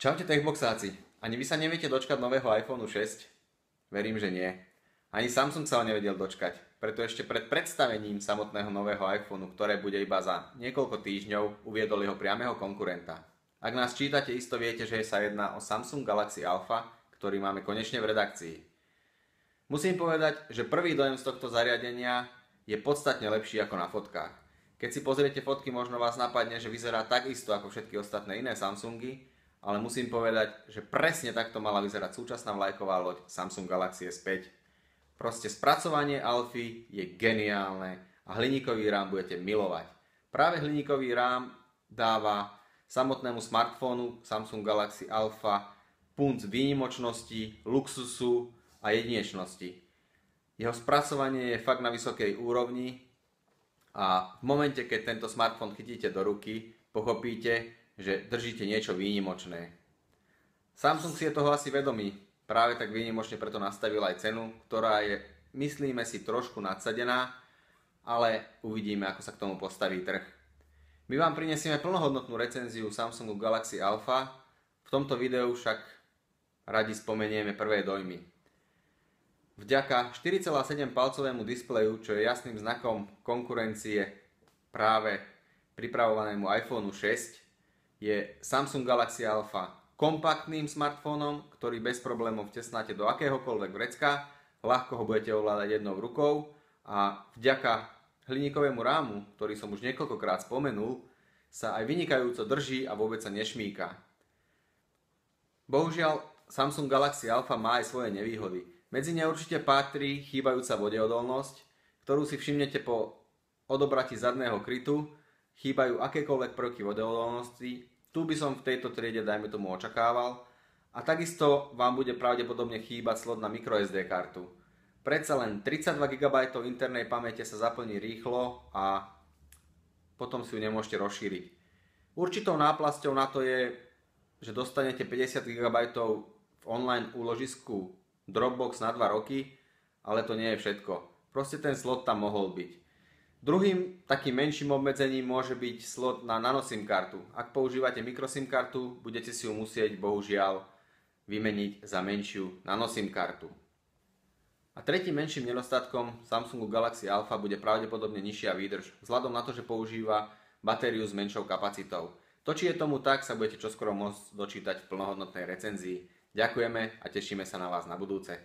Čaute techboxáci, ani vy sa neviete dočkať nového iPhone 6? Verím, že nie. Ani Samsung sa ho nevedel dočkať, preto ešte pred predstavením samotného nového iPhoneu, ktoré bude iba za niekoľko týždňov, uviedol jeho priameho konkurenta. Ak nás čítate, isto viete, že sa jedná o Samsung Galaxy Alpha, ktorý máme konečne v redakcii. Musím povedať, že prvý dojem z tohto zariadenia je podstatne lepší ako na fotkách. Keď si pozriete fotky, možno vás napadne, že vyzerá takisto ako všetky ostatné iné Samsungy, ale musím povedať, že presne takto mala vyzerať súčasná vlajková loď Samsung Galaxy S5. Proste spracovanie Alfy je geniálne a hliníkový rám budete milovať. Práve hliníkový rám dáva samotnému smartfónu Samsung Galaxy Alpha punc výnimočnosti, luxusu a jedinečnosti. Jeho spracovanie je fakt na vysokej úrovni a v momente, keď tento smartfón chytíte do ruky, pochopíte, že držíte niečo výnimočné. Samsung si je toho asi vedomý, práve tak výnimočne preto nastavil aj cenu, ktorá je, myslíme si, trošku nadsadená, ale uvidíme, ako sa k tomu postaví trh. My vám prinesieme plnohodnotnú recenziu Samsungu Galaxy Alpha, v tomto videu však radi spomenieme prvé dojmy. Vďaka 4,7 palcovému displeju, čo je jasným znakom konkurencie práve pripravovanému iPhone 6, je Samsung Galaxy Alpha kompaktným smartfónom, ktorý bez problémov vtesnáte do akéhokoľvek vrecka, ľahko ho budete ovládať jednou rukou a vďaka hliníkovému rámu, ktorý som už niekoľkokrát spomenul, sa aj vynikajúco drží a vôbec sa nešmýka. Bohužiaľ, Samsung Galaxy Alpha má aj svoje nevýhody. Medzi ne určite patrí chýbajúca vodeodolnosť, ktorú si všimnete po odobratí zadného krytu, chýbajú akékoľvek prvky vodeodolnosti. Tu by som v tejto triede, dajme tomu, očakával. A takisto vám bude pravdepodobne chýbať slot na microSD kartu. Predsa len 32 GB internej pamäte sa zaplní rýchlo a potom si ju nemôžete rozšíriť. Určitou náplasťou na to je, že dostanete 50 GB v online úložisku Dropbox na 2 roky, ale to nie je všetko. Proste ten slot tam mohol byť. Druhým takým menším obmedzením môže byť slot na nanoSIM kartu. Ak používate microSIM kartu, budete si ju musieť bohužiaľ vymeniť za menšiu nanoSIM kartu. A tretím menším nedostatkom Samsungu Galaxy Alpha bude pravdepodobne nižšia výdrž, vzhľadom na to, že používa batériu s menšou kapacitou. To, či je tomu tak, sa budete čoskoro môcť dočítať v plnohodnotnej recenzii. Ďakujeme a tešíme sa na vás na budúce.